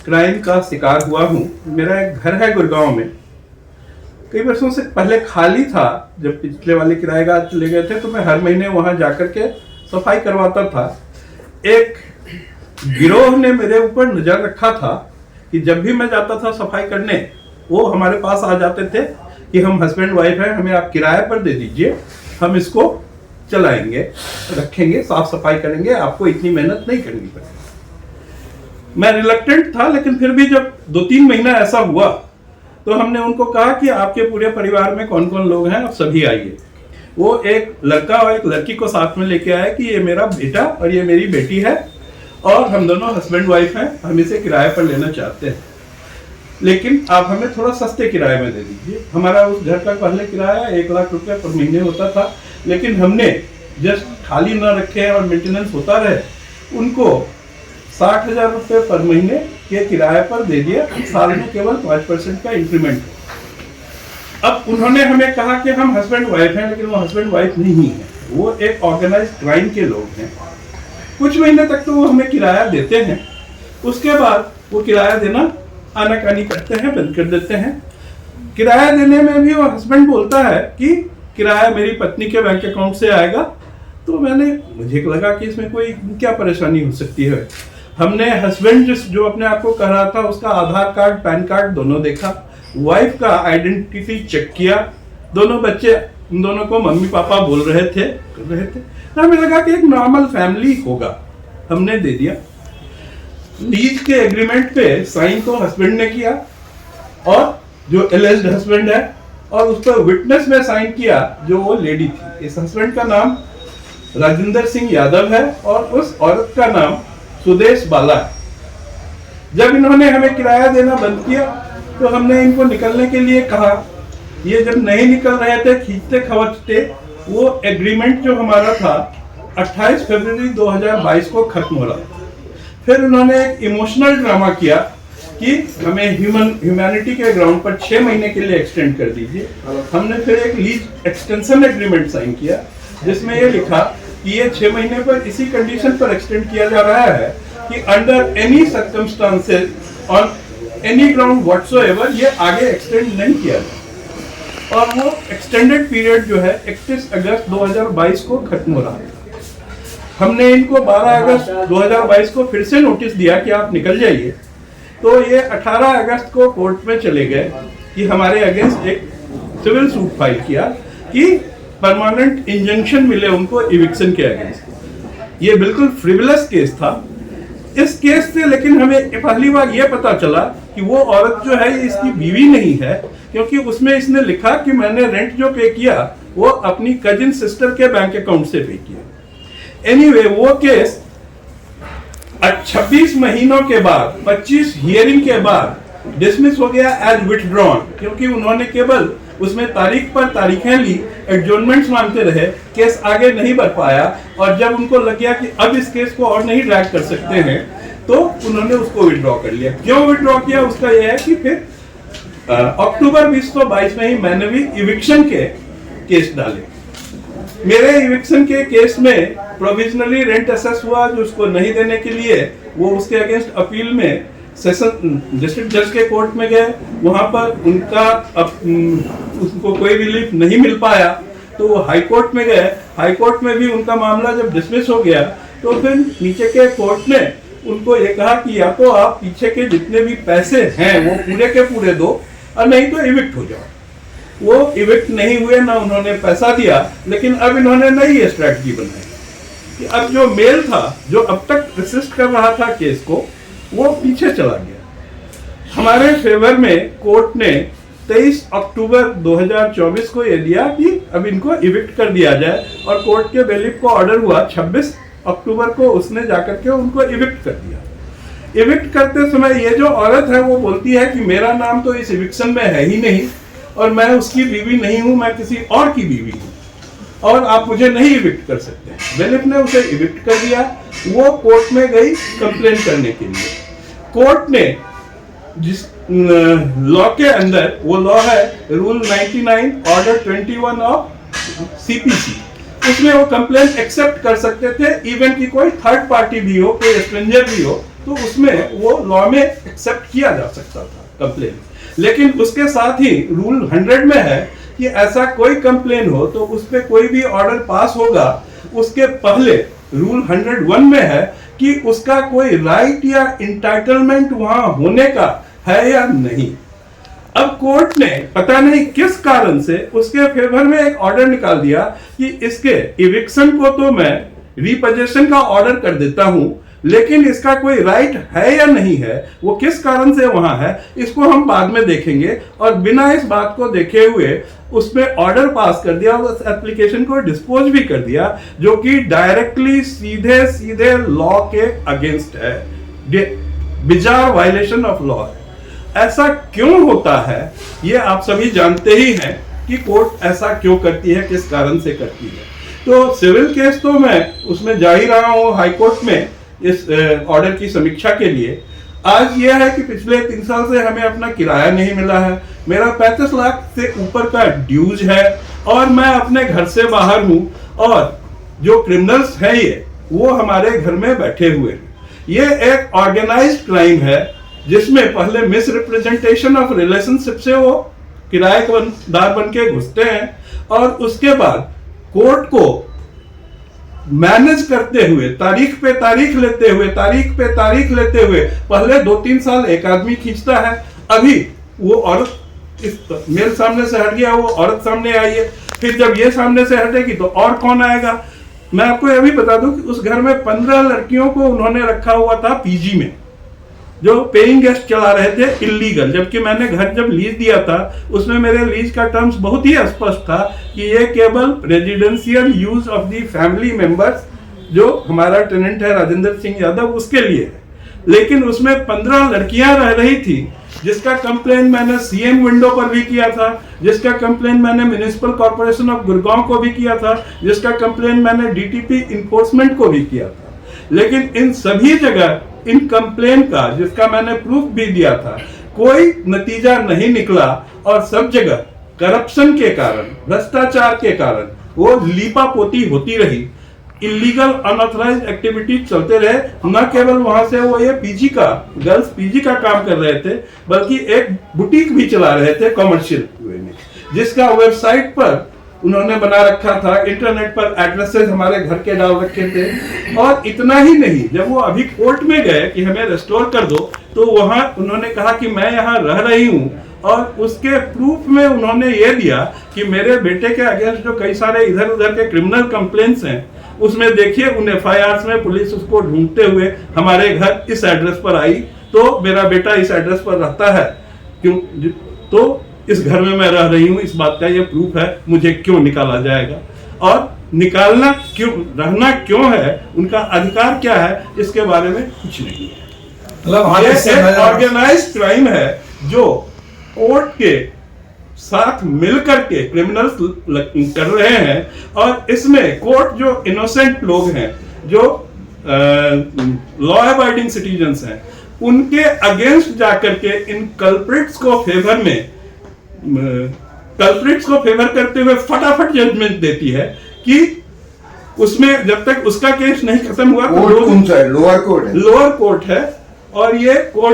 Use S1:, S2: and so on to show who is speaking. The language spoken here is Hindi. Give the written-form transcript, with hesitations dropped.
S1: क्राइम का शिकार हुआ हूँ। मेरा एक घर है गुड़गांव में, कई वर्षों से पहले खाली था। जब पिछले वाले किराएदार चले गए थे तो मैं हर महीने वहां जाकर के सफाई करवाता था। एक गिरोह ने मेरे ऊपर नजर रखा था कि जब भी मैं जाता था सफाई करने, वो हमारे पास आ जाते थे कि हम हस्बैंड वाइफ हैं, हमें आप किराए पर दे दीजिए, हम इसको चलाएंगे, रखेंगे, साफ सफाई करेंगे, आपको इतनी मेहनत नहीं करनी पड़ेगी। मैं रिलक्टेंट था, लेकिन फिर भी जब 2-3 महीना ऐसा हुआ तो हमने उनको कहा कि आपके पूरे परिवार में कौन कौन लोग हैं, आप सभी आइए। वो एक लड़का और एक लड़की को साथ में लेके आए कि ये मेरा बेटा और ये मेरी बेटी है और हम दोनों हस्बैंड वाइफ हैं, हम इसे किराए पर लेना चाहते हैं, लेकिन आप हमें थोड़ा सस्ते किराए में दे दीजिए। हमारा उस घर का पहले किराया 1 लाख रुपए पर महीने होता था, लेकिन हमने जस्ट खाली न रखे और मेंटेनेंस होता रहे, उनको 60,000 रुपए पर महीने के किराए पर दे दिया। साल में केवल 5% का इंक्रीमेंट। अब उन्होंने हमें कहा कि हम हस्बैंड वाइफ हैं, लेकिन वो हस्बैंड वाइफ नहीं है, वो एक ऑर्गेनाइज्ड क्राइम के लोग हैं। कुछ महीने तक तो वो हमें किराया देते हैं, उसके बाद वो किराया देना आनाकानी करते हैं, बंद कर देते हैं। किराया देने में भी वो हस्बैंड बोलता है कि किराया मेरी पत्नी के बैंक अकाउंट से आएगा। तो मुझे लगा कि इसमें कोई क्या परेशानी हो सकती है। हमने हस्बैंड जो अपने आप को कह रहा था, उसका आधार कार्ड, पैन कार्ड दोनों देखा, वाइफ का आइडेंटिटी चेक किया, दोनों बच्चे उन दोनों को मम्मी पापा बोल रहे थे। तो हमें लगा कि एक नॉर्मल फैमिली होगा, हमने दे दिया। लीज के एग्रीमेंट पे साइन तो हस्बैंड ने किया और जो एलिज्ड हस्बैंड है, और उस पर विटनेस में साइन किया जो वो लेडी थी। इस हस्बैंड का नाम राजेंद्र सिंह यादव है और उस औरत का नाम सुदेश बाला है। जब इन्होंने हमें किराया देना बंद किया तो हमने इनको निकलने के लिए कहा। ये जब नहीं निकल रहे थे, खींचते खवचते, वो एग्रीमेंट जो हमारा था 28 फरवरी 2022 को खत्म हो रहा। फिर उन्होंने एक इमोशनल ड्रामा किया कि हमें ह्यूमैनिटी के ग्राउंड पर 6 महीने के लिए एक्सटेंड कर दीजिए। हमने फिर एक लीज एक्सटेंशन एग्रीमेंट साइन किया जिसमें ये लिखा कि ये 6 महीने पर इसी कंडीशन पर एक्सटेंड किया जा रहा है कि under any circumstances on any ground whatsoever ये आगे एक्सटेंड नहीं किया जाए। और वो एक्सटेंडेड पीरियड जो है 31 अगस्त 2022 को खत्म हो रहा है। हमने इनको 12 अगस्त 2022 को फिर से नोटिस दिया कि आप निकल जाइए। तो ये 18 अगस्त को कोर्ट में चले गए कि हमारे अगेंस्ट एक सिविल सूट फाइल किया कि परमानेंट इंजंक्शन मिले उनको इविक्शन के अगेंस्ट। ये बिल्कुल फ्रिवलस केस था। इस केस से लेकिन हमें पहली बार ये पता चला कि वो औरत जो है ये इसकी बीवी नहीं है, क्योंकि उसमें इसने लिखा कि मैंने रेंट जो पे किया वो अपनी कजिन सिस्टर के बैंक अकाउंट से पे किया। एनीवे, वो केस 26 महीनों के बाद, 25 हियरिंग के बाद डिसमिस हो गया एज विथड्रॉन, क्योंकि उन्होंने केवल उसमें तारीख पर तारीखें ली, एडजॉर्नमेंट्स मांगते रहे, केस आगे नहीं बढ़ पाया। और जब उनको लग गया कि अब इस केस को और नहीं ड्रैग कर सकते हैं तो उन्होंने उसको विड्रॉ कर लिया। क्यों विड्रॉ किया उसका यह है कि फिर अक्टूबर 2022 में ही मैंने भी इविक्शन के केस डाले। मेरे इविक्शन के केस में प्रोविजनली रेंट असेस हुआ, जो उसको नहीं देने के लिए वो उसके अगेंस्ट अपील में सेशन डिस्ट्रिक्ट जज के कोर्ट में गए। वहां पर उसको कोई रिलीफ नहीं मिल पाया तो वो हाई कोर्ट में गए। हाई कोर्ट में भी उनका मामला जब डिसमिस हो गया तो फिर नीचे के कोर्ट ने उनको ये कहा कि या तो आप पीछे के जितने भी पैसे हैं वो पूरे के पूरे दो और नहीं तो इविक्ट हो जाओ। वो इविक्ट नहीं हुए, ना उन्होंने पैसा दिया। लेकिन अब इन्होंने नई स्ट्रैटेजी बनाई कि अब जो मेल था जो अब तक रेसिस्ट कर रहा था केस को, वो पीछे चला गया। हमारे फेवर में कोर्ट ने 23 अक्टूबर 2024 को यह दिया कि अब इनको इविक्ट कर दिया जाए, और कोर्ट के बेलिफ को ऑर्डर हुआ 26 अक्टूबर को, उसने जाकर के उनको इविक्ट कर दिया। इविक्ट करते समय ये जो औरत है वो बोलती है कि मेरा नाम तो इस इविक्शन में है ही नहीं और मैं उसकी बीवी नहीं हूं, मैं किसी और की बीवी हूं और आप मुझे नहीं इविक्ट कर सकते। बेलिफ ने उसे इविक्ट कर दिया। वो कोर्ट में गई कंप्लेन करने के लिए। कोर्ट ने जिस लॉ के अंदर, वो लॉ है रूल 99 ऑर्डर 21 ऑफ सीपीसी, उसमें वो कंप्लेन एक्सेप्ट कर सकते थे, इवन कि कोई थर्ड पार्टी भी हो, कोई स्ट्रेंजर भी हो, तो उसमें वो लॉ में एक्सेप्ट किया जा सकता था कंप्लेन। लेकिन उसके साथ ही रूल 100 में है कि ऐसा कोई कंप्लेन हो तो उस पर कोई भी ऑर्डर पास होगा, उसके पहले रूल 101 में है कि उसका कोई राइट या इंटाइटलमेंट वहां होने का है या नहीं। अब कोर्ट ने पता नहीं किस कारण से उसके फेवर में एक ऑर्डर निकाल दिया कि इसके इविक्शन को तो मैं रिपोजेशन का ऑर्डर कर देता हूं, लेकिन इसका कोई राइट है या नहीं है, वो किस कारण से वहां है, इसको हम बाद में देखेंगे। और बिना इस बात को देखे हुए उसमें ऑर्डर पास कर दिया, उस एप्लीकेशन को डिस्पोज भी कर दिया, जो कि डायरेक्टली सीधे सीधे लॉ के अगेंस्ट है, बिजार वायलेशन ऑफ लॉ है। ऐसा क्यों होता है ये आप सभी जानते ही हैं कि कोर्ट ऐसा क्यों करती है, किस कारण से करती है। तो सिविल केस तो मैं उसमें जा ही रहा हूं हाई कोर्ट में इस ऑर्डर की समीक्षा के लिए। आज यह है कि पिछले 3 साल से हमें अपना किराया नहीं मिला है, मेरा 35 लाख से ऊपर का ड्यूज है और मैं अपने घर से बाहर हूं और जो क्रिमिनल्स हैं ये वो हमारे घर में बैठे हुए हैं। ये एक ऑर्गेनाइज्ड क्राइम है जिसमें पहले मिस रिप्रेजेंटेशन ऑफ रिलेशनशिप से वो किराएदार बन के घुसते हैं और उसके बाद कोर्ट को मैनेज करते हुए तारीख पे तारीख लेते हुए पहले 2-3 साल एक आदमी खींचता है, अभी वो औरत इस मेल सामने से हट गया, वो औरत सामने आई है, फिर जब ये सामने से हटेगी तो और कौन आएगा। मैं आपको यह भी बता दूं कि उस घर में 15 लड़कियों को उन्होंने रखा हुआ था पीजी में, जो पेइंग गेस्ट चला रहे थे इल्लीगल, जबकि मैंने घर जब लीज दिया था उसमें मेरे लीज का टर्म्स बहुत ही स्पष्ट था कि ये केवल residential use of the family members, जो हमारा टेनेंट है राजेंद्र सिंह यादव, उसके लिए है। लेकिन उसमें 15 लड़कियां रह रही थी, जिसका कंप्लेन मैंने सीएम विंडो पर भी किया था, जिसका कंप्लेन मैंने म्युनिसिपल कॉर्पोरेशन ऑफ गुड़गांव को भी किया था, जिसका कंप्लेन मैंने डीटीपी इन्फोर्समेंट को भी किया था। लेकिन इन सभी जगह इन कंप्लेन का, जिसका मैंने प्रूफ भी दिया था, कोई नतीजा नहीं निकला और सब जगह करप्शन के कारण, भ्रष्टाचार के कारण वो लीपापोती होती रही, इलीगल अनऑथराइज्ड एक्टिविटीज चलते रहे। न केवल वहां से वो ये पीजी का, गर्ल्स पीजी का काम कर रहे थे, बल्कि एक बुटीक भी चला रहे थे कमर्शियल वे में, जिसका वेबसाइट पर उन्होंने बना रखा था, इंटरनेट पर एड्रेसेस हमारे घर के डाल रखे थे। और इतना ही नहीं, जब वो अभी कोर्ट में गए कि हमें रेस्टोर कर दो, तो वहां उन्होंने कहा कि मैं यहाँ रह रही हूँ, और उसके प्रूफ में उन्होंने ये दिया कि मेरे बेटे के अगेंस्ट जो कई सारे इधर उधर के क्रिमिनल कंप्लेंट्स हैं, उसमें देखिए उन FIRs में पुलिस उसको ढूंढते हुए हमारे घर इस एड्रेस पर आई, तो मेरा बेटा इस एड्रेस पर रहता है, क्यों, तो इस घर में मैं रह रही हूं, इस बात का ये प्रूफ है, मुझे क्यों निकाला जाएगा। और निकालना क्यों, रहना क्यों है, उनका अधिकार क्या है, इसके बारे में कुछ नहीं है। मतलब ये एक ऑर्गेनाइज्ड क्राइम है जो कोर्ट के साथ मिलकर के क्रिमिनल्स कर रहे हैं, और इसमें कोर्ट जो इनोसेंट लोग हैं, जो लॉ अबाइडिंग सिटीजन्स हैं, उनके अगेंस्ट जाकर के इन कल्प्रिट्स को फेवर करते हुए फटाफट जजमेंट देती है कि उसमें जब तक उसका केस नहीं खत्म हुआ, लोअर कोर्ट है और ये कोर्ट